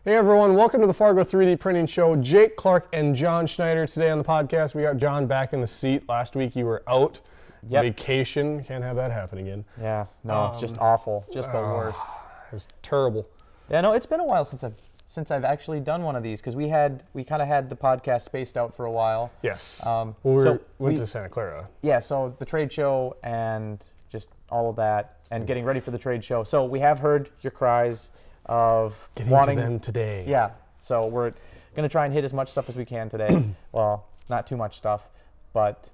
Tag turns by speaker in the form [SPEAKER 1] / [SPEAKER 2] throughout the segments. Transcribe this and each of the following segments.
[SPEAKER 1] Hey everyone, welcome to the Fargo 3D Printing Show. Jake Clark and John Schneider today on the podcast. We got John back in the seat. Last week you were out, vacation. Can't have that happen again.
[SPEAKER 2] Yeah, no, just awful, just the worst.
[SPEAKER 1] It was terrible.
[SPEAKER 2] Yeah, no, it's been a while since I've actually done one of these because we kind of had the podcast spaced out for a while.
[SPEAKER 1] Yes. We went to Santa Clara.
[SPEAKER 2] Yeah, so the trade show and just all of that and getting ready for the trade show. So we have heard your cries of
[SPEAKER 1] wanting to them today.
[SPEAKER 2] Yeah, so we're going to try and hit as much stuff as we can today. Well, not too much stuff, but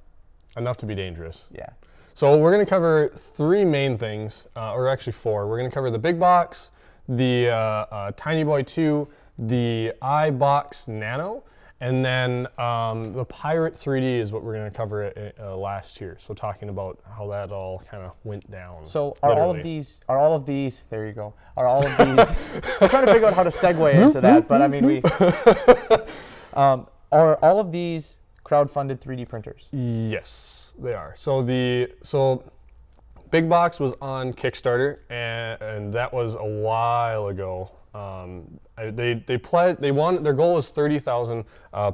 [SPEAKER 1] enough to be dangerous.
[SPEAKER 2] Yeah.
[SPEAKER 1] So we're going to cover three main things, or actually four. We're going to cover the big box, the TinyBoy 2, the iBox Nano, and then the Pirate3D is what we're going to cover last year. So talking about how that all kind of went down.
[SPEAKER 2] So are all of these, there you go, are all of these, I'm trying to figure out how to segue into that, but I mean, are all of these crowdfunded 3D printers?
[SPEAKER 1] Yes, they are. So Big Box was on Kickstarter, and that was a while ago. Their goal was 30,000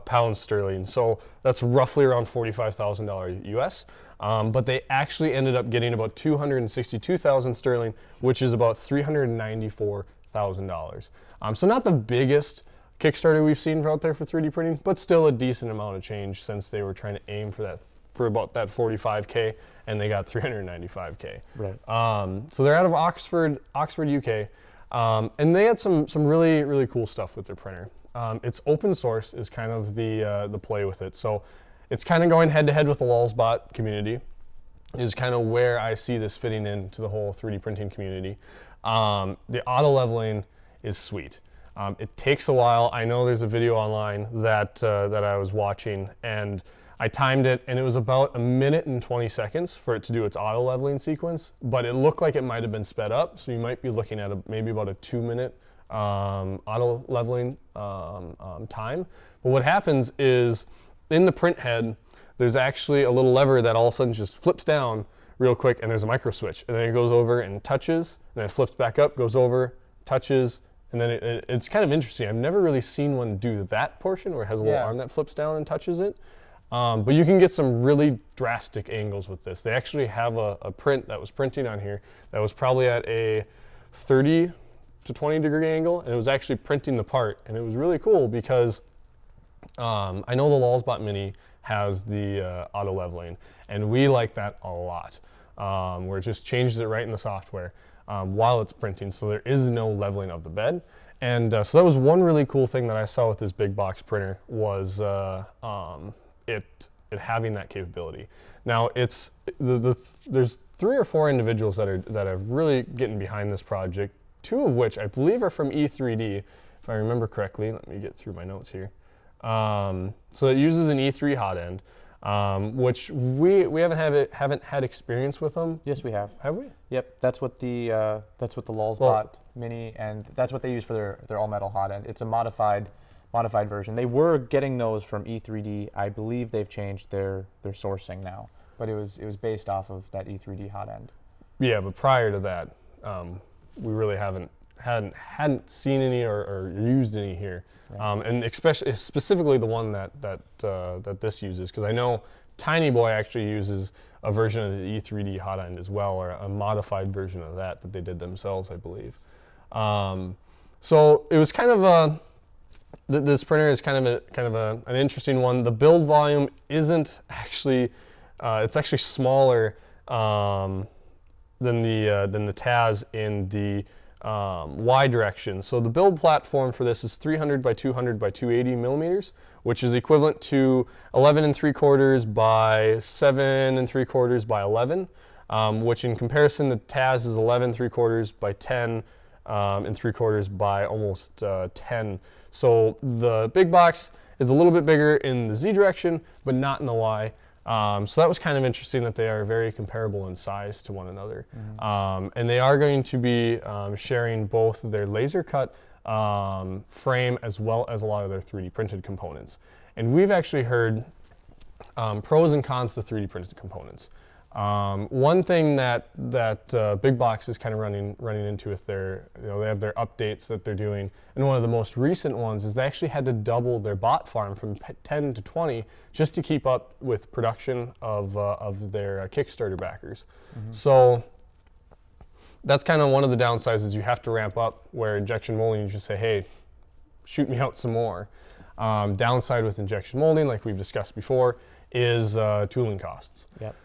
[SPEAKER 1] pounds sterling, so that's roughly around $45,000 US. But they actually ended up getting about 262,000 sterling, which is about $394,000. So not the biggest Kickstarter we've seen out there for 3D printing, but still a decent amount of change since they were trying to aim for about that 45K, and they got 395K.
[SPEAKER 2] Right.
[SPEAKER 1] So they're out of Oxford, UK. And they had some really, really cool stuff with their printer. It's open source is kind of the play with it. So it's kind of going head to head with the Lulzbot community is kind of where I see this fitting into the whole 3D printing community. The auto leveling is sweet. It takes a while. I know there's a video online that I was watching, and I timed it, and it was about 1 minute and 20 seconds for it to do its auto leveling sequence, but it looked like it might have been sped up, so you might be looking at maybe about a 2-minute auto leveling time. But what happens is, in the print head, there's actually a little lever that all of a sudden just flips down real quick, and there's a micro switch, and then it goes over and touches, and then it flips back up, goes over, touches, and then it's kind of interesting. I've never really seen one do that portion where it has a little arm that flips down and touches it. But you can get some really drastic angles with this. They actually have a print that was printing on here that was probably at a 30 to 20 degree angle, and it was actually printing the part, and it was really cool because I know the Lulzbot Mini has the auto leveling, and we like that a lot, where it just changes it right in the software while it's printing, so there is no leveling of the bed. And so that was one really cool thing that I saw with this big box printer was it having that capability. Now there's 3 or 4 individuals that are really getting behind this project, 2 of which I believe are from E3D, if I remember correctly. Let me get through my notes here. So it uses an E3 hot end, which we haven't had experience with them.
[SPEAKER 2] Yes, we have.
[SPEAKER 1] Have we?
[SPEAKER 2] Yep, that's what the Lulzbot Mini, and that's what they use for their all metal hot end. It's a modified version. They were getting those from E3D. I believe they've changed their sourcing now, but it was based off of that E3D hot end.
[SPEAKER 1] Yeah, but prior to that, we really hadn't seen any or used any here, right. And especially specifically the one that this uses, because I know TinyBoy actually uses a version of the E3D hot end as well, or a modified version of that they did themselves, I believe. So it was kind of this printer is kind of an interesting one. The build volume isn't actually, it's actually smaller than the TAS in the Y direction. So the build platform for this is 300 by 200 by 280 millimeters, which is equivalent to 11 3/4 by 7 3/4 by 11, which in comparison the TAS is 11 3/4 by 10 3/4 by almost 10. So the big box is a little bit bigger in the Z direction, but not in the Y. So that was kind of interesting that they are very comparable in size to one another. Mm-hmm. And they are going to be sharing both their laser cut frame as well as a lot of their 3D printed components. And we've actually heard pros and cons to 3D printed components. One thing that BigBox is kind of running into with their, they have their updates that they're doing, and one of the most recent ones is they actually had to double their bot farm from 10 to 20 just to keep up with production of their Kickstarter backers. So that's kind of one of the downsides is you have to ramp up, where injection molding, you just say, hey, shoot me out some more. Downside with injection molding, like we've discussed before, is tooling costs.
[SPEAKER 2] Yep.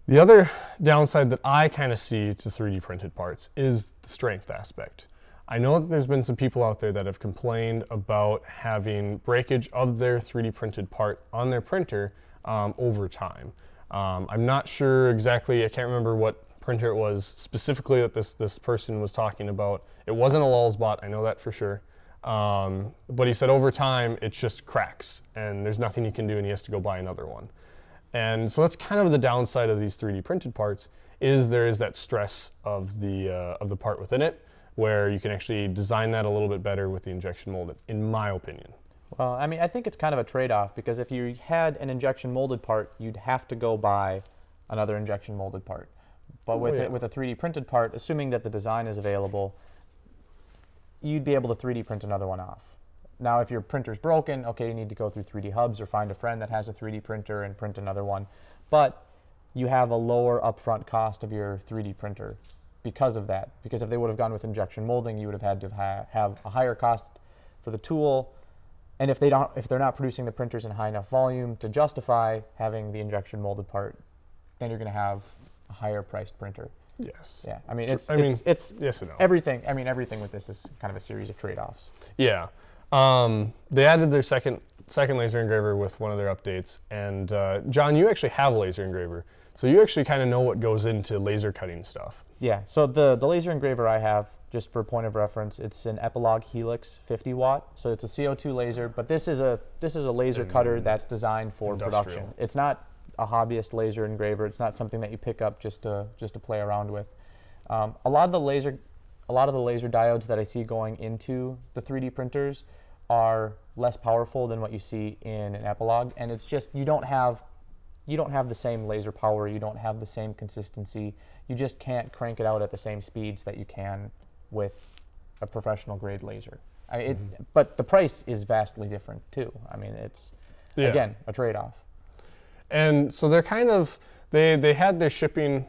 [SPEAKER 1] The other downside that I kind of see to 3D printed parts is the strength aspect. I know that there's been some people out there that have complained about having breakage of their 3D printed part on their printer over time. I'm not sure exactly, I can't remember what printer it was specifically that this person was talking about. It wasn't a Lulzbot, I know that for sure. But he said over time it just cracks and there's nothing he can do and he has to go buy another one. And so that's kind of the downside of these 3D printed parts, is there is that stress of the part within it, where you can actually design that a little bit better with the injection molded, in my opinion.
[SPEAKER 2] Well, I mean, I think it's kind of a trade-off, because if you had an injection molded part, you'd have to go buy another injection molded part. But with a 3D printed part, assuming that the design is available, you'd be able to 3D print another one off. Now, if your printer's broken, okay, you need to go through 3D Hubs or find a friend that has a 3D printer and print another one. But you have a lower upfront cost of your 3D printer because of that. Because if they would have gone with injection molding, you would have had to have a higher cost for the tool. And if they're not producing the printers in high enough volume to justify having the injection molded part, then you're going to have a higher priced printer.
[SPEAKER 1] Yes.
[SPEAKER 2] Yeah. I mean, it's
[SPEAKER 1] yes and no.
[SPEAKER 2] everything. I mean, everything with this is kind of a series of trade-offs.
[SPEAKER 1] Yeah. They added their second laser engraver with one of their updates, and John, you actually have a laser engraver, so you actually kind of know what goes into laser cutting stuff.
[SPEAKER 2] Yeah, so the laser engraver I have, just for point of reference, it's an Epilog Helix 50 watt, so it's a CO2 laser, but this is a laser cutter that's designed for production. It's not a hobbyist laser engraver. It's not something that you pick up just to play around with. A lot of the laser diodes that I see going into the 3D printers are less powerful than what you see in an Epilog, and it's just you don't have the same laser power, you don't have the same consistency, you just can't crank it out at the same speeds that you can with a professional grade laser. But the price is vastly different too. I mean, it's again a trade-off.
[SPEAKER 1] And so they're kind of they had their shipping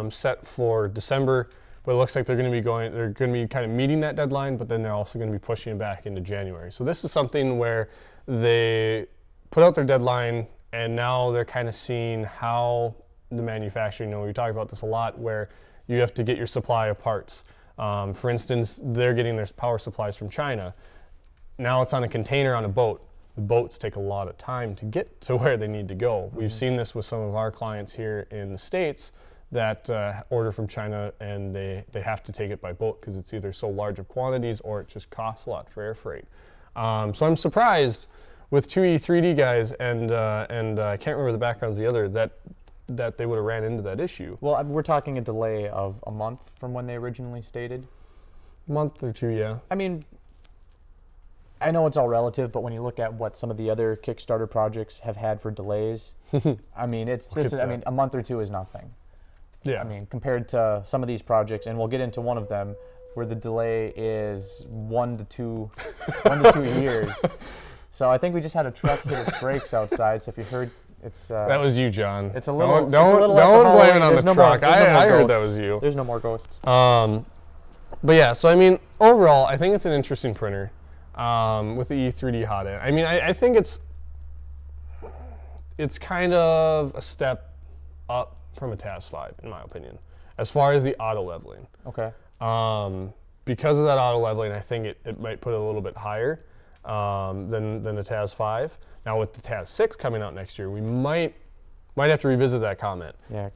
[SPEAKER 1] set for December. But it looks like they're going to be kind of meeting that deadline, but then they're also going to be pushing it back into January. So this is something where they put out their deadline, and now they're kind of seeing how the manufacturing, we talk about this a lot, where you have to get your supply of parts. For instance, they're getting their power supplies from China. Now it's on a container on a boat. The boats take a lot of time to get to where they need to go. We've seen this with some of our clients here in the States that order from China, and they have to take it by boat because it's either so large of quantities or it just costs a lot for air freight. So I'm surprised with two E3D guys and I can't remember the backgrounds of the other that they would have ran into that issue.
[SPEAKER 2] Well, we're talking a delay of a month from when they originally stated.
[SPEAKER 1] Month or two, yeah.
[SPEAKER 2] I mean, I know it's all relative, but when you look at what some of the other Kickstarter projects have had for delays, I mean, a month or two is nothing.
[SPEAKER 1] Yeah.
[SPEAKER 2] I mean, compared to some of these projects, and we'll get into one of them, where the delay is 1 to 2 years. So I think we just had a truck hit its brakes outside. So if you heard, it's
[SPEAKER 1] that was you, John.
[SPEAKER 2] It's a little.
[SPEAKER 1] Don't blame it on the truck. I heard that was you.
[SPEAKER 2] There's no more ghosts.
[SPEAKER 1] But yeah, so I mean, overall, I think it's an interesting printer with the E3D hot end. I mean, I think it's kind of a step up from a TAS5, in my opinion, as far as the auto leveling.
[SPEAKER 2] Okay.
[SPEAKER 1] Because of that auto leveling, I think it might put it a little bit higher than the TAS5. Now with the TAS6 coming out next year, we might have to revisit that comment.
[SPEAKER 2] Yeah,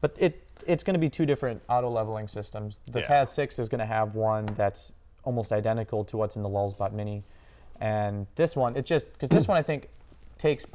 [SPEAKER 2] but it's going to be two different auto leveling systems. The TAS6 is going to have one that's almost identical to what's in the Lulzbot Mini, and this one, because this one I think takes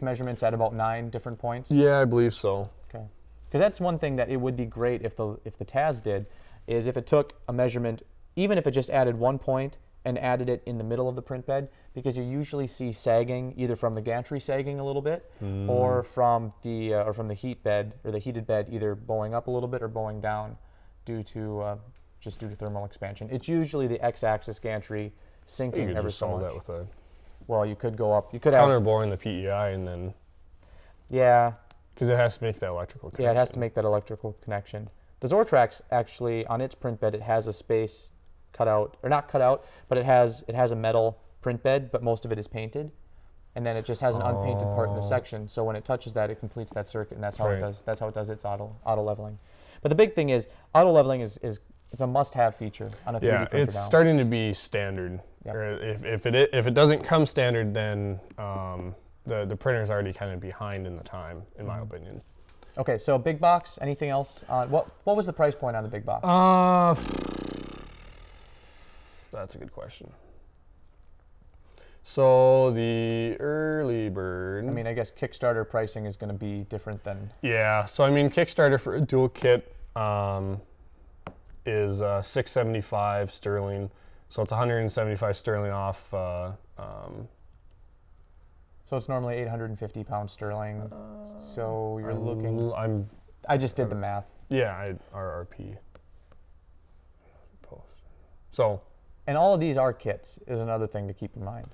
[SPEAKER 2] measurements at about 9 different points.
[SPEAKER 1] Yeah, I believe so.
[SPEAKER 2] Okay, because that's one thing that it would be great if the TAS did, is if it took a measurement, even if it just added 1 point and added it in the middle of the print bed because you usually see sagging either from the gantry sagging a little bit or from the heat bed or the heated bed either bowing up a little bit or bowing down due to thermal expansion. It's usually the x-axis gantry sinking
[SPEAKER 1] You could
[SPEAKER 2] ever
[SPEAKER 1] just
[SPEAKER 2] so
[SPEAKER 1] solve
[SPEAKER 2] much.
[SPEAKER 1] that with a
[SPEAKER 2] Well, you could go up. You could
[SPEAKER 1] counter
[SPEAKER 2] have.
[SPEAKER 1] boring the PEI and then,
[SPEAKER 2] Yeah,
[SPEAKER 1] because it has to make that electrical connection.
[SPEAKER 2] yeah, it has to make that electrical connection. The Zortrax actually on its print bed it has a space cut out or not cut out, but it has a metal print bed, but most of it is painted, and then it just has an unpainted part in the section. So when it touches that, it completes that circuit, and that's how it does. That's how it does its auto leveling. But the big thing is auto leveling is it's a must-have feature on a 3D printer
[SPEAKER 1] it's
[SPEAKER 2] now.
[SPEAKER 1] starting to be standard.
[SPEAKER 2] Yep.
[SPEAKER 1] Or if it doesn't come standard, then the printer's already kind of behind in the time, in my opinion.
[SPEAKER 2] Okay, so big box. Anything else? What was the price point on the big box?
[SPEAKER 1] That's a good question. So the early bird.
[SPEAKER 2] I mean, I guess Kickstarter pricing is going to be different than.
[SPEAKER 1] Yeah. So I mean, Kickstarter for a dual kit is $675 sterling. So it's 175 sterling off.
[SPEAKER 2] So it's normally 850 pounds sterling. So you're looking.
[SPEAKER 1] I'm.
[SPEAKER 2] I just did the math.
[SPEAKER 1] Yeah, RRP. Post. So.
[SPEAKER 2] And all of these are kits is another thing to keep in mind.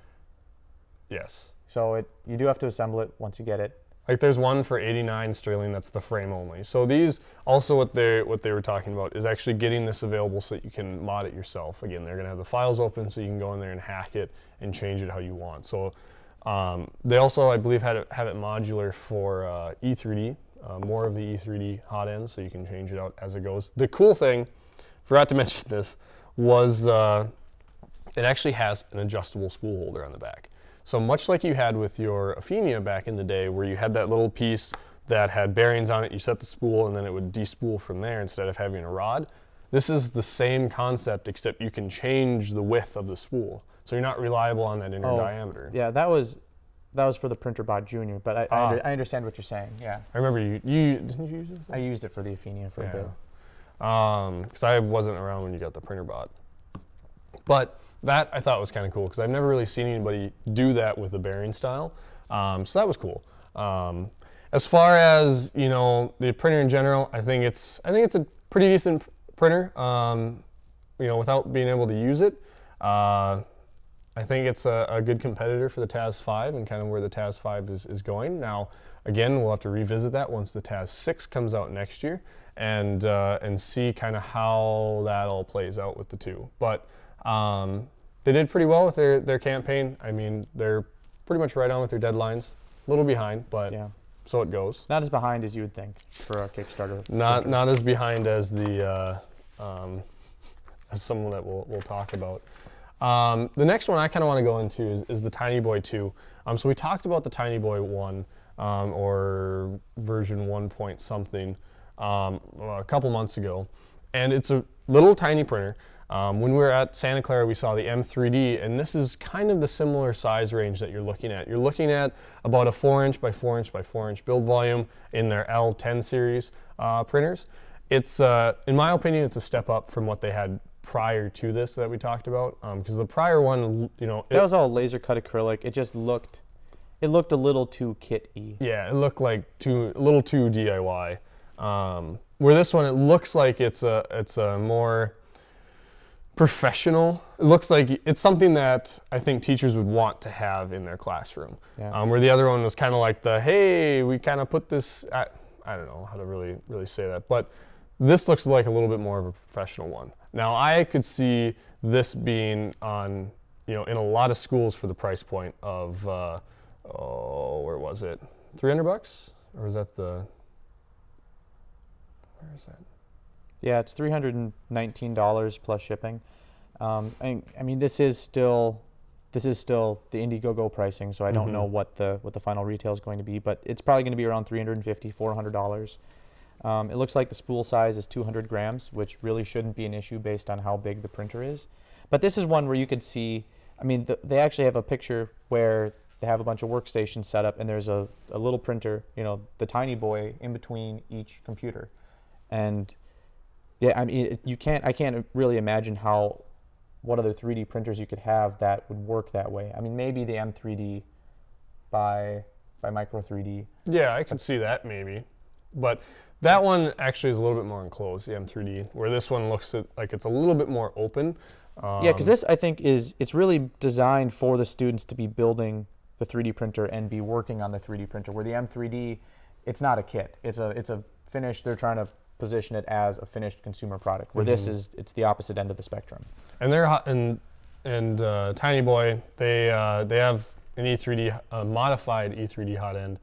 [SPEAKER 1] Yes.
[SPEAKER 2] So you do have to assemble it once you get it.
[SPEAKER 1] Like there's one for 89 sterling that's the frame only. So these also what they were talking about is actually getting this available so that you can mod it yourself. Again, they're gonna have the files open so you can go in there and hack it and change it how you want. So they also, I believe, have it modular for E3D, more of the E3D hot ends, so you can change it out as it goes. The cool thing, forgot to mention this, was it actually has an adjustable spool holder on the back. So much like you had with your Athenia back in the day, where you had that little piece that had bearings on it, you set the spool and then it would despool from there instead of having a rod. This is the same concept, except you can change the width of the spool. So you're not reliable on that inner diameter.
[SPEAKER 2] Yeah, that was for the PrinterBot Junior, but I understand what you're saying. Yeah.
[SPEAKER 1] I remember you didn't you use it?
[SPEAKER 2] I used it for the Athenia for a bit.
[SPEAKER 1] Because I wasn't around when you got the PrinterBot. But that I thought was kind of cool because I've never really seen anybody do that with the bearing style. So that was cool. As far as the printer in general, I think it's a pretty decent printer. Without being able to use it, I think it's a good competitor for the TAS 5 and kind of where the TAS 5 is going. Now, again, we'll have to revisit that once the TAS 6 comes out next year and see kind of how that all plays out with the two. But they did pretty well with their campaign. I mean, they're pretty much right on with their deadlines. A little behind, but so it goes.
[SPEAKER 2] Not as behind as you would think for a Kickstarter.
[SPEAKER 1] Not as behind as the as someone that we'll talk about. The next one I kind of want to go into is the TinyBoy 2. So we talked about the TinyBoy 1 or version 1 point something a couple months ago, and it's a little tiny printer. When we were at Santa Clara, we saw the M3D, and this is kind of the similar size range that you're looking at. You're looking at about a 4-inch by 4-inch by 4-inch build volume in their L10 series printers. It's, in my opinion, it's a step up from what they had prior to this that we talked about, because the prior one,
[SPEAKER 2] that was all laser cut acrylic. It just looked a little too kit-y.
[SPEAKER 1] Yeah, it looked like a little too DIY. Where this one, it looks like it's a more professional. It looks like it's something that I think teachers would want to have in their classroom.
[SPEAKER 2] Yeah.
[SPEAKER 1] Where the other one was kind of like hey, we kind of put this. I don't know how to really say that, but this looks like a little bit more of a professional one. Now I could see this being on, in a lot of schools for the price point of, where was it? $300? Or is that where is that?
[SPEAKER 2] Yeah, it's $319 plus shipping. I mean, this is still the Indiegogo pricing, so I don't know what the final retail is going to be, but it's probably going to be around $350, $400. It looks like the spool size is 200 grams, which really shouldn't be an issue based on how big the printer is. But this is one where you could see, I mean, they actually have a picture where they have a bunch of workstations set up, and there's a little printer, the TinyBoy in between each computer. And yeah, I mean, I can't really imagine how what other 3D printers you could have that would work that way. I mean, maybe the M3D by Micro 3D.
[SPEAKER 1] Yeah, I could see that maybe. But that one actually is a little bit more enclosed, the M3D, where this one looks like it's a little bit more open.
[SPEAKER 2] Yeah, because this, I think, it's really designed for the students to be building the 3D printer and be working on the 3D printer, where the M3D, it's not a kit. It's a finished, they're trying to position it as a finished consumer product, where this is, it's the opposite end of the spectrum.
[SPEAKER 1] And they're and TinyBoy, they have an E3D, a modified E3D hot end.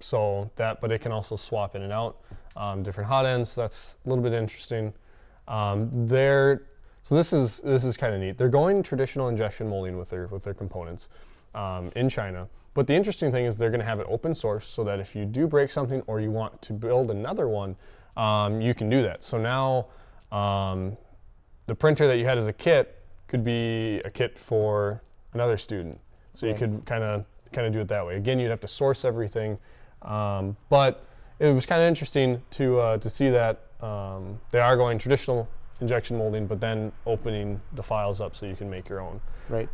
[SPEAKER 1] So that, but it can also swap in and out, different hot ends. That's a little bit interesting. So this is kind of neat. They're going traditional injection molding with their components in China. But the interesting thing is they're going to have it open source, so that if you do break something or you want to build another one, you can do that. So now the printer that you had as a kit could be a kit for another student. So you could kind of do it that way. Again, you'd have to source everything, but it was kind of interesting to see that they are going traditional injection molding, but then opening the files up so you can make your own.
[SPEAKER 2] Right.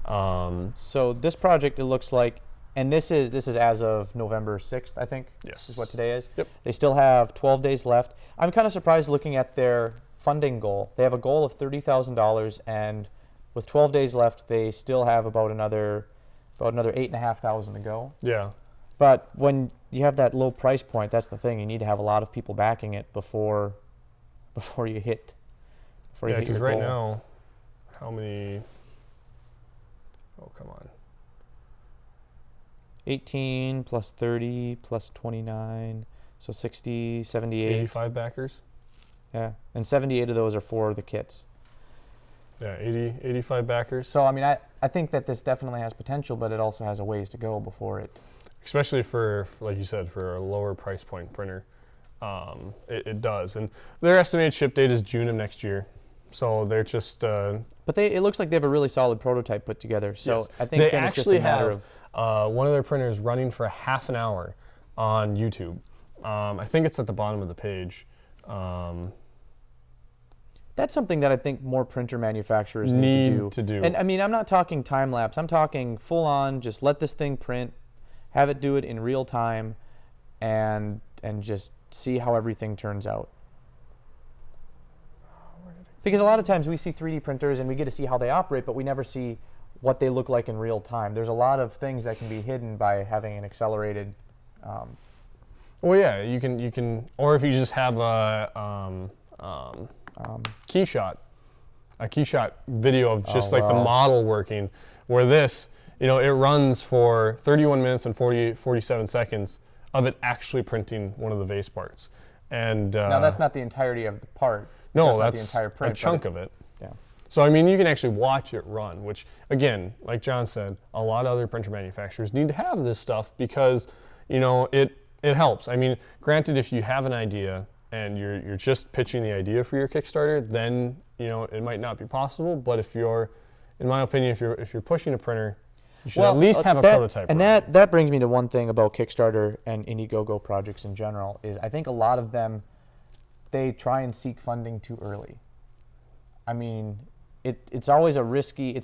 [SPEAKER 2] So this project, it looks like, and this is as of November 6th, I think.
[SPEAKER 1] Yes.
[SPEAKER 2] Is what today is.
[SPEAKER 1] Yep.
[SPEAKER 2] They still have 12 days left. I'm kind of surprised looking at their funding goal. They have a goal of $30,000, and with 12 days left, they still have about another $8,500 to go.
[SPEAKER 1] Yeah.
[SPEAKER 2] But when you have that low price point, that's the thing. You need to have a lot of people backing it before you hit.
[SPEAKER 1] Yeah, because right now, how many? Oh, come on.
[SPEAKER 2] 18 plus 30 plus 29, so 60, 78.
[SPEAKER 1] 85 backers.
[SPEAKER 2] Yeah, and 78 of those are for the kits.
[SPEAKER 1] Yeah, 85 backers.
[SPEAKER 2] So I mean, I think that this definitely has potential, but it also has a ways to go before it.
[SPEAKER 1] Especially for like you said, for a lower price point printer, it does. And their estimated ship date is June of next year. So they're just.
[SPEAKER 2] But it looks like they have a really solid prototype put together. So
[SPEAKER 1] yes.
[SPEAKER 2] I think then it's just a matter
[SPEAKER 1] of one of their printers running for half an hour on YouTube. I think it's at the bottom of the page.
[SPEAKER 2] That's something that I think more printer manufacturers need to do. And I mean, I'm not talking time lapse. I'm talking full on. Just let this thing print, have it do it in real time, and just see how everything turns out. Because a lot of times we see 3D printers and we get to see how they operate, but we never see what they look like in real time. There's a lot of things that can be hidden by having an accelerated.
[SPEAKER 1] Well, yeah, you can, or if you just have a keyshot video of just the model working, where this, it runs for 31 minutes and 47 seconds of it actually printing one of the vase parts. And
[SPEAKER 2] now that's not the entirety of the part.
[SPEAKER 1] No, that's
[SPEAKER 2] the entire print,
[SPEAKER 1] a chunk of it.
[SPEAKER 2] Yeah.
[SPEAKER 1] So I mean, you can actually watch it run, which again, like John said, a lot of other printer manufacturers need to have this stuff because, it helps. I mean, granted, if you have an idea and you're just pitching the idea for your Kickstarter, then it might not be possible. But if you're, in my opinion, if you're pushing a printer, you should at least have a prototype.
[SPEAKER 2] And that brings me to one thing about Kickstarter and Indiegogo projects in general is I think a lot of them, they try and seek funding too early. I mean, it's always a risky.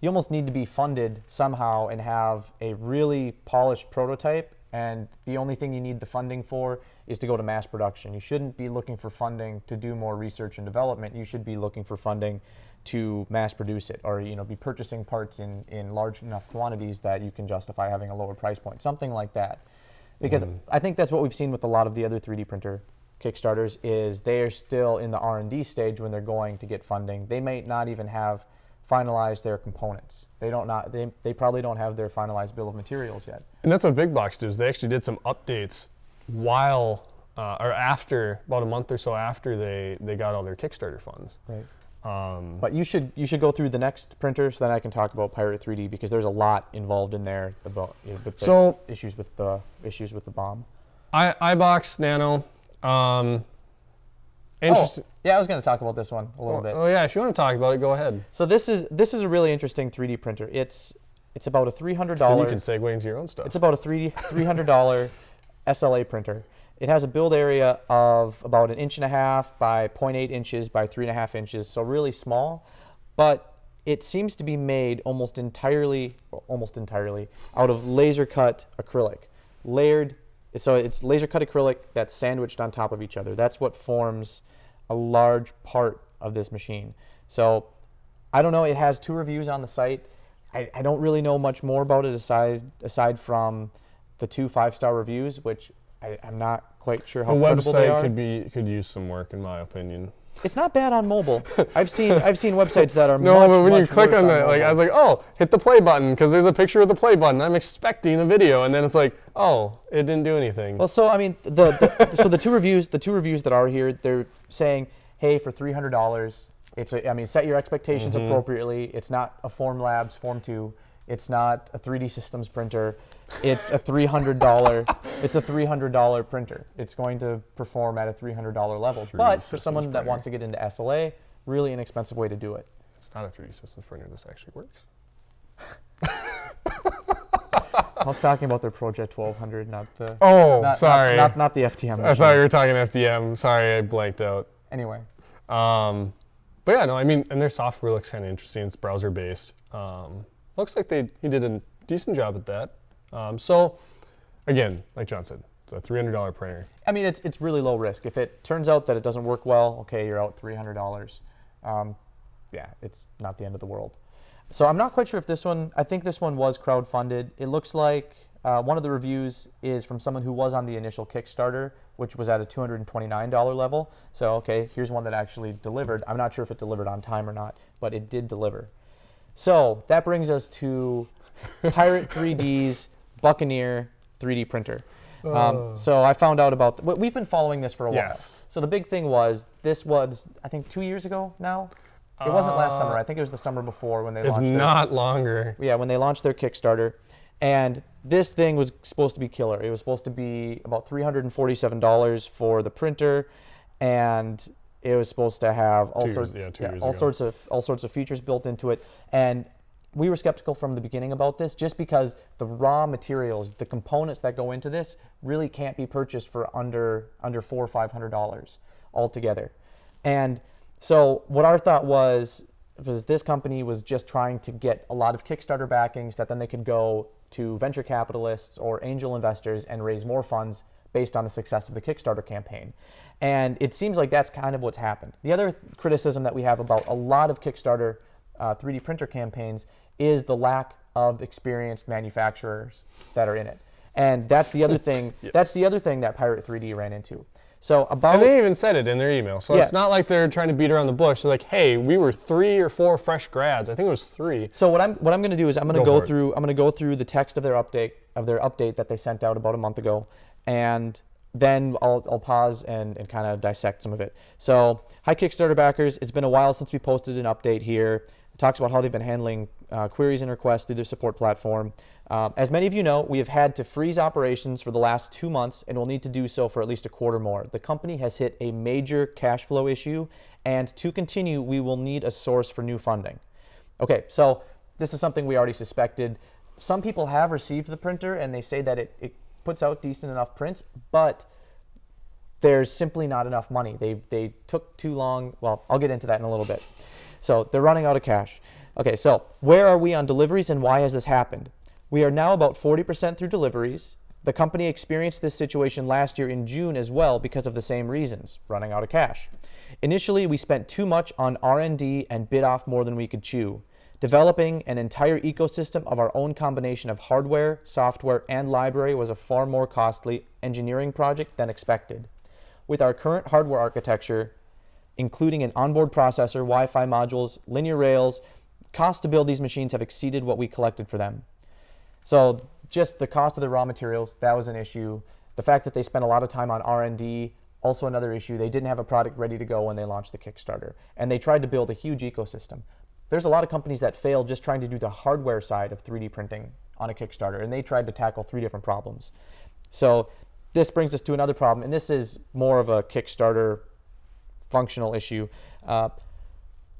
[SPEAKER 2] You almost need to be funded somehow and have a really polished prototype. And the only thing you need the funding for is to go to mass production. You shouldn't be looking for funding to do more research and development. You should be looking for funding to mass produce it, or be purchasing parts in large enough quantities that you can justify having a lower price point, something like that. Because I think that's what we've seen with a lot of the other 3D printer Kickstarters is they are still in the R&D stage when they're going to get funding. They may not even have finalized their components. They probably don't have their finalized bill of materials yet. And
[SPEAKER 1] that's what BigBox did. They actually did some updates while or after, about a month or so after they got all their Kickstarter funds.
[SPEAKER 2] Right. But you should go through the next printer so then I can talk about Pirate3D because there's a lot involved in there about issues with the bomb.
[SPEAKER 1] iBox Nano. Interesting.
[SPEAKER 2] Yeah, I was going to talk about this one a little bit.
[SPEAKER 1] Oh yeah, if you want to talk about it, go ahead.
[SPEAKER 2] So this is a really interesting 3D printer. It's about a $300.
[SPEAKER 1] So you can segue into your own stuff.
[SPEAKER 2] It's about a $300 SLA printer. It has a build area of about 1.5 inches by 0.8 inches by 3.5 inches, so really small. but it seems to be made almost entirely out of laser cut acrylic, layered. So it's laser cut acrylic that's sandwiched on top of each other. That's what forms a large part of this machine. So I don't know, it has 2 reviews on the site. I don't really know much more about it aside from the 2 5-star reviews, which I'm not quite sure how credible they are.
[SPEAKER 1] The website could use some work, in my opinion.
[SPEAKER 2] It's not bad on mobile. I've seen websites that are
[SPEAKER 1] no,
[SPEAKER 2] much,
[SPEAKER 1] but when
[SPEAKER 2] much
[SPEAKER 1] you click
[SPEAKER 2] worse
[SPEAKER 1] on that, like
[SPEAKER 2] mobile.
[SPEAKER 1] I was like, oh, hit the play button because there's a picture of the play button. I'm expecting a video, and then it's like, oh, it didn't do anything.
[SPEAKER 2] Well, so I mean, so the two reviews that are here, they're saying, hey, for $300, set your expectations appropriately. It's not a Formlabs Form 2. It's not a 3D Systems printer. It's a $300. It's a $300 printer. It's going to perform at a $300 level. But for someone that wants to get into SLA, really inexpensive way to do it.
[SPEAKER 1] It's not a 3D Systems printer. This actually works.
[SPEAKER 2] I was talking about their Project 1200, not the.
[SPEAKER 1] Oh,
[SPEAKER 2] not,
[SPEAKER 1] sorry.
[SPEAKER 2] Not the FTM.
[SPEAKER 1] I thought you were talking FDM. Sorry, I blanked out.
[SPEAKER 2] Anyway.
[SPEAKER 1] But yeah, no, I mean, and their software looks kind of interesting. It's browser based. Looks like he did a decent job at that. So, again, like John said, it's a $300 printer.
[SPEAKER 2] I mean, it's really low risk. If it turns out that it doesn't work well, okay, you're out $300. Yeah, it's not the end of the world. So I'm not quite sure if this one, I think this one was crowdfunded. It looks like one of the reviews is from someone who was on the initial Kickstarter, which was at a $229 level. So, okay, here's one that actually delivered. I'm not sure if it delivered on time or not, but it did deliver. So that brings us to Pirate3D's Buccaneer 3D printer. So I found out about, we've been following this for a while.
[SPEAKER 1] Yes.
[SPEAKER 2] So the big thing was, this was, I think 2 years ago now? It wasn't last summer. I think it was the summer before when they launched
[SPEAKER 1] If not longer.
[SPEAKER 2] Yeah, when they launched their Kickstarter. And this thing was supposed to be killer. It was supposed to be about $347 for the printer, and it was supposed to have all sorts of features built into it. And we were skeptical from the beginning about this, just because the raw materials, the components that go into this, really can't be purchased for under $400 or $500 altogether. And so what our thought was this company was just trying to get a lot of Kickstarter backings that then they could go to venture capitalists or angel investors and raise more funds based on the success of the Kickstarter campaign. And it seems like that's kind of what's happened. The other criticism that we have about a lot of Kickstarter 3D printer campaigns is the lack of experienced manufacturers that are in it. And that's the other thing. Yes. That's the other thing that Pirate3D ran into. So
[SPEAKER 1] and they even said it in their email. So it's not like they're trying to beat around the bush. They're like, hey, we were 3 or 4 fresh grads. I think it was 3.
[SPEAKER 2] So what I'm going to do is I'm going to go through the text of their update that they sent out about a month ago, and then I'll pause and kind of dissect some of it. So, hi Kickstarter backers. It's been a while since we posted an update here. It talks about how they've been handling queries and requests through their support platform. As many of you know, we have had to freeze operations for the last 2 months and will need to do so for at least a quarter more. The company has hit a major cash flow issue, and to continue, we will need a source for new funding. Okay, so this is something we already suspected. Some people have received the printer and they say that it puts out decent enough prints, but there's simply not enough money. They took too long. Well, I'll get into that in a little bit. So they're running out of cash. Okay, so where are we on deliveries and why has this happened? We are now about 40% through deliveries. The company experienced this situation last year in June as well because of the same reasons, running out of cash. Initially, we spent too much on R&D and bit off more than we could chew. Developing an entire ecosystem of our own combination of hardware, software, and library was a far more costly engineering project than expected. With our current hardware architecture, including an onboard processor, Wi-Fi modules, linear rails, costs to build these machines have exceeded what we collected for them. So just the cost of the raw materials, that was an issue. The fact that they spent a lot of time on R&D, also another issue. They didn't have a product ready to go when they launched the Kickstarter. And they tried to build a huge ecosystem. There's a lot of companies that fail just trying to do the hardware side of 3D printing on a Kickstarter, and they tried to tackle 3 different problems. So this brings us to another problem, and this is more of a Kickstarter functional issue.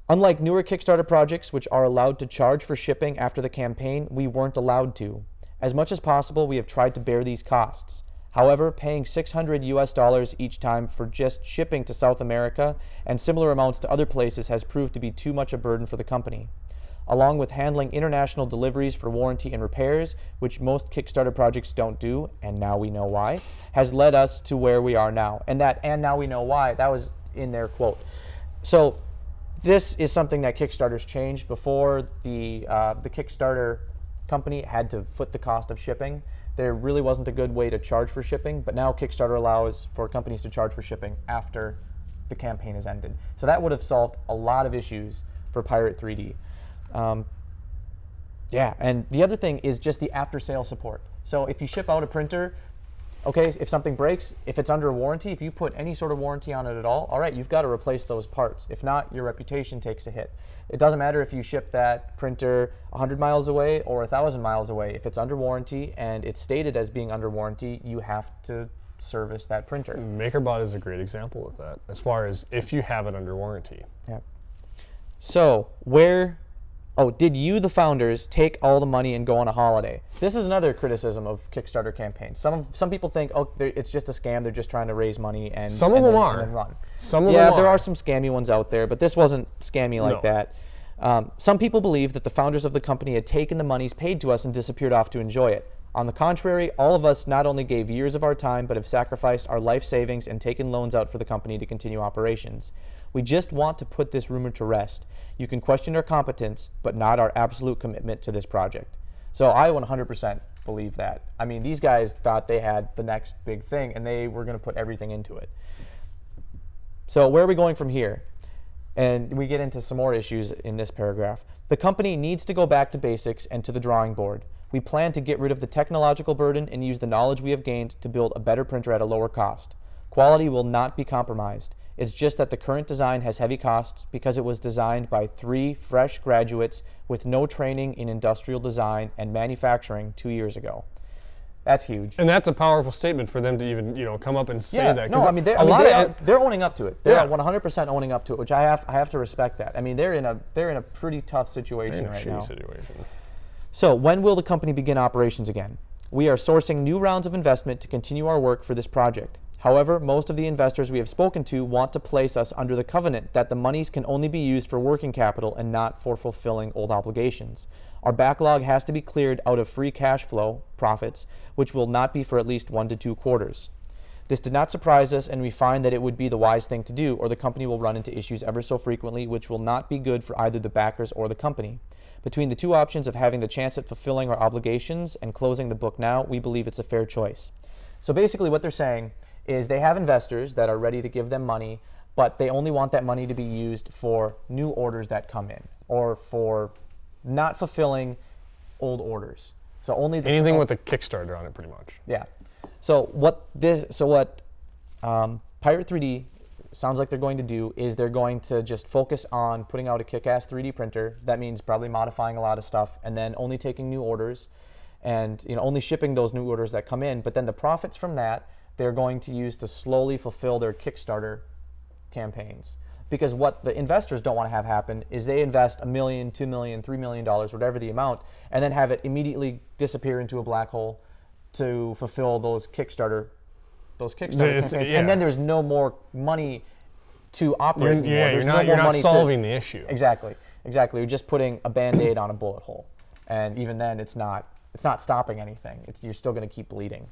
[SPEAKER 2] Unlike newer Kickstarter projects, which are allowed to charge for shipping after the campaign, we weren't allowed to. As much as possible, we have tried to bear these costs. However, paying $600 each time for just shipping to South America and similar amounts to other places has proved to be too much a burden for the company. Along with handling international deliveries for warranty and repairs, which most Kickstarter projects don't do, and now we know why, has led us to where we are now. And now we know why, that was in their quote. So this is something that Kickstarter's changed. Before, the Kickstarter company had to foot the cost of shipping. There really wasn't a good way to charge for shipping, but now Kickstarter allows for companies to charge for shipping after the campaign has ended. So that would have solved a lot of issues for Pirate3D. Yeah, and the other thing is just the after-sale support. So if you ship out a printer, okay, if something breaks, if it's under a warranty, if you put any sort of warranty on it at all right, you've got to replace those parts. If not, your reputation takes a hit. It doesn't matter if you ship that printer 100 miles away or 1,000 miles away. If it's under warranty and it's stated as being under warranty, you have to service that printer.
[SPEAKER 1] MakerBot is a great example of that, as far as if you have it under warranty.
[SPEAKER 2] Yeah. So did you, the founders, take all the money and go on a holiday? This is another criticism of Kickstarter campaigns. Some people think, it's just a scam. They're just trying to raise money and
[SPEAKER 1] some of them are.
[SPEAKER 2] And then run.
[SPEAKER 1] Some of them are.
[SPEAKER 2] There are some scammy ones out there, but this wasn't scammy like that. Some people believe that the founders of the company had taken the monies paid to us and disappeared off to enjoy it. On the contrary, all of us not only gave years of our time, but have sacrificed our life savings and taken loans out for the company to continue operations. We just want to put this rumor to rest. You can question our competence, but not our absolute commitment to this project. So I 100% believe that. I mean, these guys thought they had the next big thing, and they were going to put everything into it. So where are we going from here? And we get into some more issues in this paragraph. The company needs to go back to basics and to the drawing board. We plan to get rid of the technological burden and use the knowledge we have gained to build a better printer at a lower cost. Quality will not be compromised. It's just that the current design has heavy costs because it was designed by 3 fresh graduates with no training in industrial design and manufacturing 2 years ago. That's huge.
[SPEAKER 1] And that's a powerful statement for them to even, come up and say that.
[SPEAKER 2] No, I mean, they're owning up to it. They're 100% owning up to it, which I have to respect that. I mean, they're in a pretty tough situation right now.
[SPEAKER 1] Situation.
[SPEAKER 2] So when will the company begin operations again? We are sourcing new rounds of investment to continue our work for this project. However, most of the investors we have spoken to want to place us under the covenant that the monies can only be used for working capital and not for fulfilling old obligations. Our backlog has to be cleared out of free cash flow profits, which will not be for at least 1 to 2 quarters. This did not surprise us, and we find that it would be the wise thing to do, or the company will run into issues ever so frequently, which will not be good for either the backers or the company. Between the two options of having the chance at fulfilling our obligations and closing the book now, we believe it's a fair choice. So basically what they're saying is they have investors that are ready to give them money, but they only want that money to be used for new orders that come in, or for not fulfilling old orders. So only
[SPEAKER 1] anything with a Kickstarter on it, pretty much.
[SPEAKER 2] Yeah. So what Pirate3D sounds like they're going to do is they're going to just focus on putting out a kick-ass 3D printer. That means probably modifying a lot of stuff, and then only taking new orders, and only shipping those new orders that come in. But then the profits from that, they're going to use to slowly fulfill their Kickstarter campaigns. Because what the investors don't want to have happen is they invest $1 million, $2 million, $3 million, whatever the amount, and then have it immediately disappear into a black hole to fulfill those Kickstarter campaigns.
[SPEAKER 1] Yeah.
[SPEAKER 2] And then there's no more money to operate anymore.
[SPEAKER 1] Yeah, you're not solving the issue.
[SPEAKER 2] Exactly. You're just putting a Band-Aid on a bullet hole. And even then, it's not stopping anything. You're still going to keep bleeding.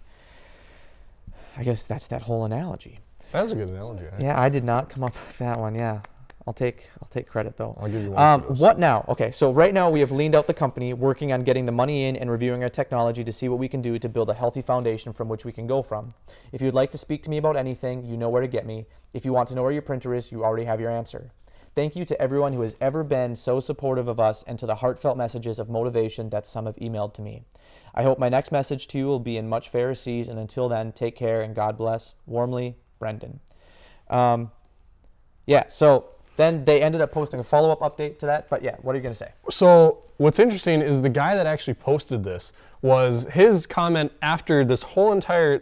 [SPEAKER 2] I guess that's that whole analogy.
[SPEAKER 1] That was a good analogy.
[SPEAKER 2] Yeah, I did not come up with that one. Yeah, I'll take credit though.
[SPEAKER 1] I'll give you one.
[SPEAKER 2] What now? Okay, so right now we have leaned out the company, working on getting the money in and reviewing our technology to see what we can do to build a healthy foundation from which we can go from. If you'd like to speak to me about anything, you know where to get me. If you want to know where your printer is, you already have your answer. Thank you to everyone who has ever been so supportive of us and to the heartfelt messages of motivation that some have emailed to me. I hope my next message to you will be in much fairer seas, and until then, take care and God bless. Warmly, Brendan. So then they ended up posting a follow-up update to that, but yeah, what are you going to say?
[SPEAKER 1] So what's interesting is the guy that actually posted this was his comment after this whole entire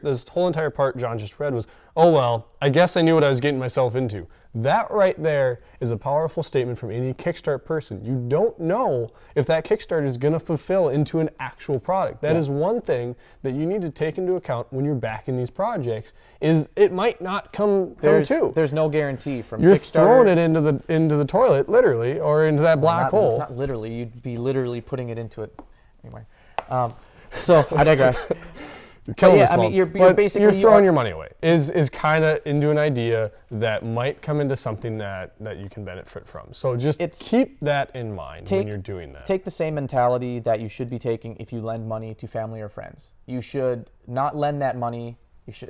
[SPEAKER 1] part John just read was, oh well, I guess I knew what I was getting myself into. That right there is a powerful statement from any Kickstart person. You don't know if that Kickstarter is going to fulfill into an actual product. That is one thing that you need to take into account when you're backing these projects, is it might not come true.
[SPEAKER 2] There's no guarantee from
[SPEAKER 1] You're
[SPEAKER 2] Kickstarter.
[SPEAKER 1] throwing it into the toilet, literally, or into that black hole.
[SPEAKER 2] Not literally. You'd be literally putting it into it. Anyway, so I digress.
[SPEAKER 1] You're killing
[SPEAKER 2] yeah,
[SPEAKER 1] this
[SPEAKER 2] I mean,
[SPEAKER 1] one.
[SPEAKER 2] you're
[SPEAKER 1] But
[SPEAKER 2] basically
[SPEAKER 1] you're throwing your money away. Is kind of into an idea that might come into something that you can benefit from. So just keep that in mind when you're doing that.
[SPEAKER 2] Take the same mentality that you should be taking if you lend money to family or friends. You should not lend that money.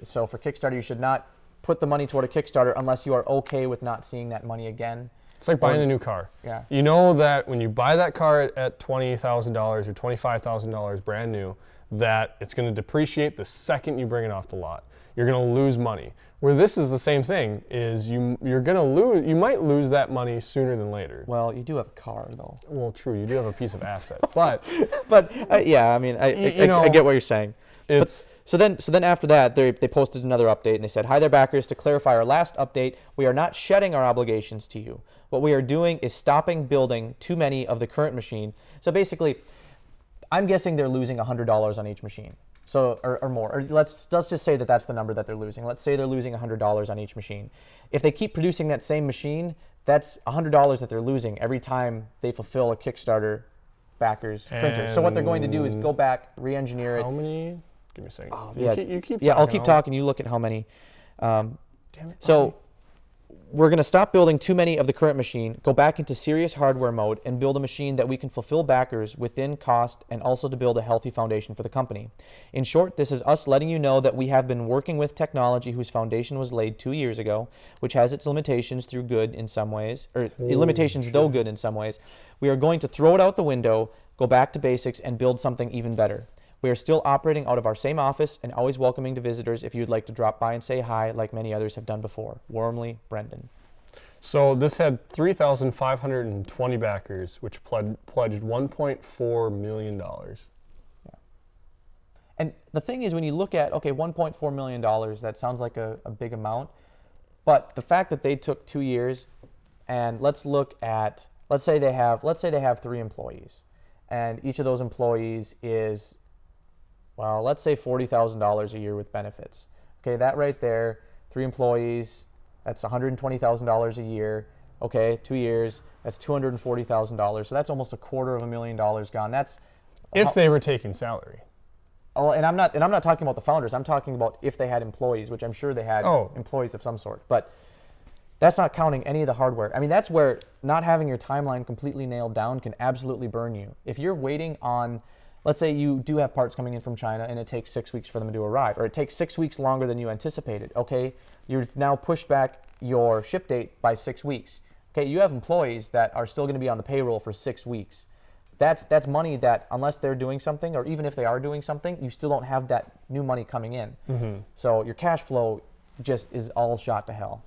[SPEAKER 2] So for Kickstarter, you should not put the money toward a Kickstarter unless you are okay with not seeing that money again.
[SPEAKER 1] It's like buying a new car.
[SPEAKER 2] Yeah.
[SPEAKER 1] You know that when you buy that car at $20,000 or $25,000 brand new, that it's going to depreciate the second you bring it off the lot. You're going to lose money. Where this is the same thing, is you're going to lose. You might lose that money sooner than later.
[SPEAKER 2] Well, you do have a car, though.
[SPEAKER 1] Well, true. You do have a piece of asset, but
[SPEAKER 2] yeah, I mean, I get what you're saying. So then after that, they posted another update and they said, "Hi there, backers. To clarify our last update, we are not shedding our obligations to you. What we are doing is stopping building too many of the current machine." So basically, I'm guessing they're losing $100 on each machine, so or more. Or let's just say that that's the number that they're losing. Let's say they're losing $100 on each machine. If they keep producing that same machine, that's $100 that they're losing every time they fulfill a Kickstarter backers printer. So what they're going to do is go back, re-engineer it.
[SPEAKER 1] How many? Give me a second. You keep
[SPEAKER 2] I'll keep talking. You look at how many. Damn it. So we're going to stop building too many of the current machine, go back into serious hardware mode, and build a machine that we can fulfill backers within cost and also to build a healthy foundation for the company. In short, this is us letting you know that we have been working with technology whose foundation was laid 2 years ago, which has its limitations though good in some ways. We are going to throw it out the window, go back to basics, and build something even better. We are still operating out of our same office and always welcoming to visitors if you'd like to drop by and say hi like many others have done before. Warmly, Brendan.
[SPEAKER 1] So this had 3,520 backers, which pledged $1.4 million.
[SPEAKER 2] Yeah. And the thing is, when you look at, okay, $1.4 million, that sounds like a big amount. But the fact that they took 2 years, and let's say they have 3 employees, and each of those employees is, well, let's say $40,000 a year with benefits. Okay, that right there, 3 employees, that's $120,000 a year. Okay, 2 years, that's $240,000. So that's almost $250,000 gone. That's
[SPEAKER 1] if they were taking salary.
[SPEAKER 2] Oh, and I'm not talking about the founders. I'm talking about if they had employees, which I'm sure they had employees of some sort. But that's not counting any of the hardware. I mean, that's where not having your timeline completely nailed down can absolutely burn you. If you're waiting on, let's say you do have parts coming in from China and it takes 6 weeks for them to arrive, or it takes 6 weeks longer than you anticipated. Okay, you've now pushed back your ship date by 6 weeks. Okay, you have employees that are still going to be on the payroll for 6 weeks. That's money that, unless they're doing something, or even if they are doing something, you still don't have that new money coming in. Mm-hmm. So your cash flow just is all shot to hell.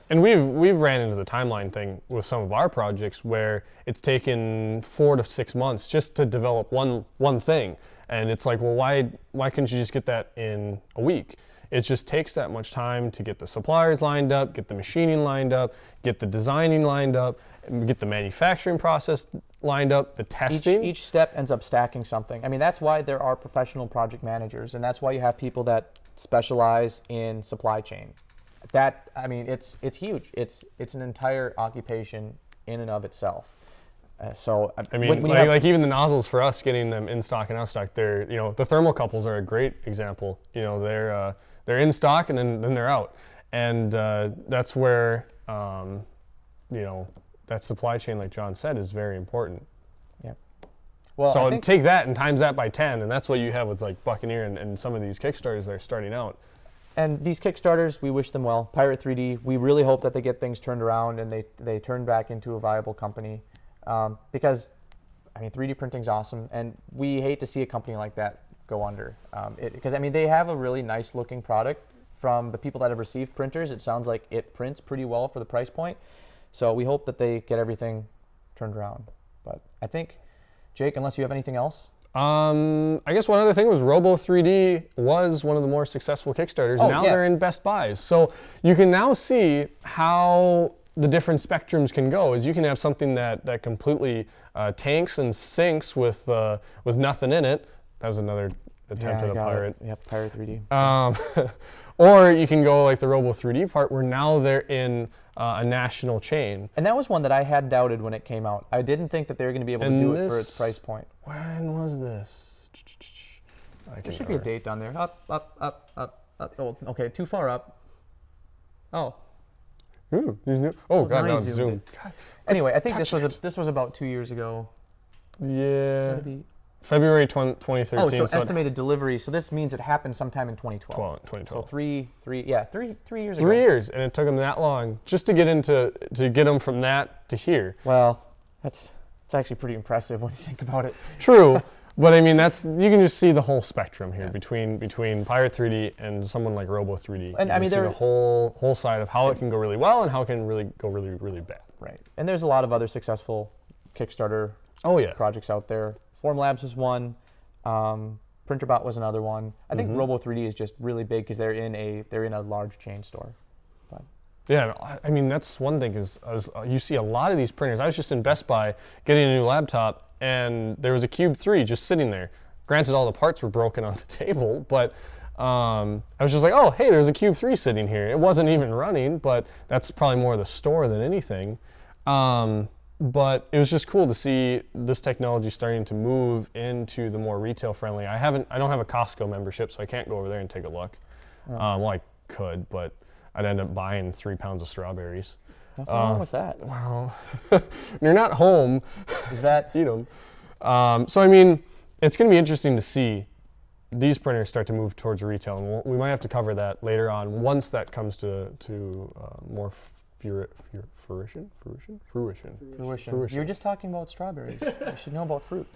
[SPEAKER 1] And we've ran into the timeline thing with some of our projects where it's taken 4 to 6 months just to develop one thing, and it's like, well, why couldn't you just get that in a week? It just takes that much time to get the suppliers lined up, get the machining lined up, get the designing lined up, and get the manufacturing process lined up, the testing.
[SPEAKER 2] Each step ends up stacking something. I mean, that's why there are professional project managers, and that's why you have people that specialize in supply chain. That, I mean, it's huge. It's an entire occupation in and of itself. So
[SPEAKER 1] I mean, like even the nozzles for us, getting them in stock and out of stock, they're, you know, the thermocouples are a great example. You know, they're in stock and then they're out, and that's where you know, that supply chain, like John said, is very important.
[SPEAKER 2] Yeah. Well,
[SPEAKER 1] so take that and times that by 10, and that's what you have with like Buccaneer and some of these Kickstarters that are starting out.
[SPEAKER 2] And these Kickstarters, we wish them well. Pirate3D, we really hope that they get things turned around and they turn back into a viable company. Because, I mean, 3D printing's awesome, and we hate to see a company like that go under. Because, I mean, they have a really nice looking product. From the people that have received printers, it sounds like it prints pretty well for the price point. So we hope that they get everything turned around. But I think, Jake, unless you have anything else?
[SPEAKER 1] I guess one other thing was Robo3D was one of the more successful Kickstarters. Now they're in Best Buys. So you can now see how the different spectrums can go. Is you can have something that completely tanks and sinks with nothing in it. That was another attempt at a pirate.
[SPEAKER 2] Yep, Pirate3D.
[SPEAKER 1] Or you can go like the Robo3D part, where now they're in a national chain.
[SPEAKER 2] And that was one that I had doubted when it came out. I didn't think that they were going to be able to do it for its price point.
[SPEAKER 1] When was this?
[SPEAKER 2] There should be a date on there. Up. Oh, okay, too far up. Oh.
[SPEAKER 1] Ooh, oh God, now it's
[SPEAKER 2] zoomed
[SPEAKER 1] zoomed.
[SPEAKER 2] Anyway, I think this was about 2 years ago.
[SPEAKER 1] Yeah. February 2013.
[SPEAKER 2] Oh, so estimated delivery. So this means it happened sometime in 2012.
[SPEAKER 1] 2012.
[SPEAKER 2] So three years ago.
[SPEAKER 1] 3 years, and it took them that long just to get them from that to here.
[SPEAKER 2] Well, it's actually pretty impressive when you think about it.
[SPEAKER 1] True, but I mean you can just see the whole spectrum here between Pirate3D and someone like Robo3D.
[SPEAKER 2] And I mean,
[SPEAKER 1] see the whole side of how it can go really well and how it can really go really bad.
[SPEAKER 2] Right. And there's a lot of other successful Kickstarter projects out there. Formlabs was one. Printerbot was another one. I think Robo3D is just really big because they're in a large chain store. But.
[SPEAKER 1] Yeah, I mean that's one thing is you see a lot of these printers. I was just in Best Buy getting a new laptop, and there was a Cube 3 just sitting there. Granted, all the parts were broken on the table, but I was just like, oh, hey, there's a Cube 3 sitting here. It wasn't even running, but that's probably more the store than anything. But it was just cool to see this technology starting to move into the more retail friendly. I don't have a Costco membership, so I can't go over there and take a look. Well, I could, but I'd end up buying 3 pounds of strawberries.
[SPEAKER 2] Nothing wrong with that.
[SPEAKER 1] Well, you're not home.
[SPEAKER 2] Is that
[SPEAKER 1] eat them? So I mean, it's going to be interesting to see these printers start to move towards retail, and we might have to cover that later on once that comes to more fruition.
[SPEAKER 2] You were just talking about strawberries. You should know about fruit.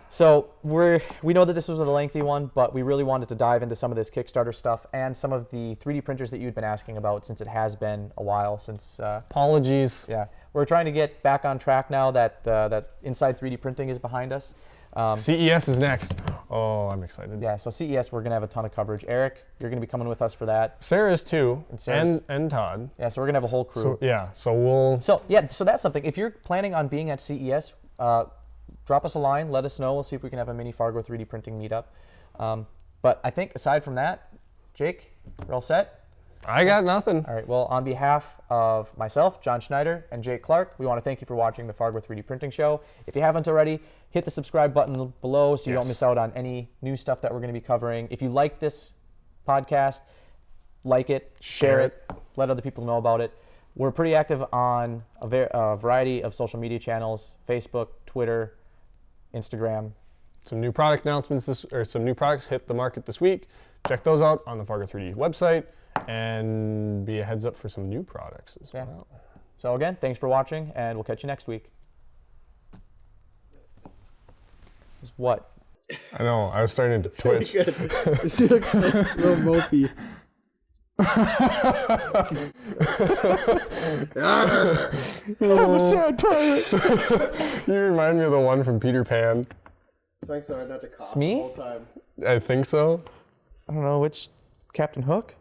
[SPEAKER 2] So we know that this was a lengthy one, but we really wanted to dive into some of this Kickstarter stuff and some of the 3D printers that you'd been asking about, since it has been a while since.
[SPEAKER 1] Apologies.
[SPEAKER 2] Yeah, we're trying to get back on track now that Inside 3D printing is behind us.
[SPEAKER 1] CES is next. Oh, I'm excited.
[SPEAKER 2] Yeah, so CES, we're going to have a ton of coverage. Eric, you're going to be coming with us for that.
[SPEAKER 1] Sarah is too, and Todd.
[SPEAKER 2] Yeah, so we're going to have a whole crew.
[SPEAKER 1] So
[SPEAKER 2] that's something. If you're planning on being at CES, drop us a line, let us know. We'll see if we can have a mini Fargo 3D printing meetup. But I think aside from that, Jake, we're all set?
[SPEAKER 1] I got nothing.
[SPEAKER 2] All right, well, on behalf of myself, John Schneider, and Jake Clark, we want to thank you for watching the Fargo 3D Printing Show. If you haven't already, hit the subscribe button below so you don't miss out on any new stuff that we're going to be covering. If you like this podcast, like it, share it, let other people know about it. We're pretty active on a variety of social media channels: Facebook, Twitter, Instagram.
[SPEAKER 1] Some new product announcements some new products hit the market this week. Check those out on the Fargo 3D website, and be a heads up for some new products as well.
[SPEAKER 2] So again, thanks for watching, and we'll catch you next week. Is what?
[SPEAKER 1] I know, I was starting to twitch.
[SPEAKER 3] This looks like a little mopey.
[SPEAKER 1] I'm a sad pirate. You remind me of the one from Peter Pan.
[SPEAKER 3] So I'm sorry not to cough
[SPEAKER 2] Smee?
[SPEAKER 3] the whole time.
[SPEAKER 1] I think so.
[SPEAKER 2] I don't know, which Captain Hook?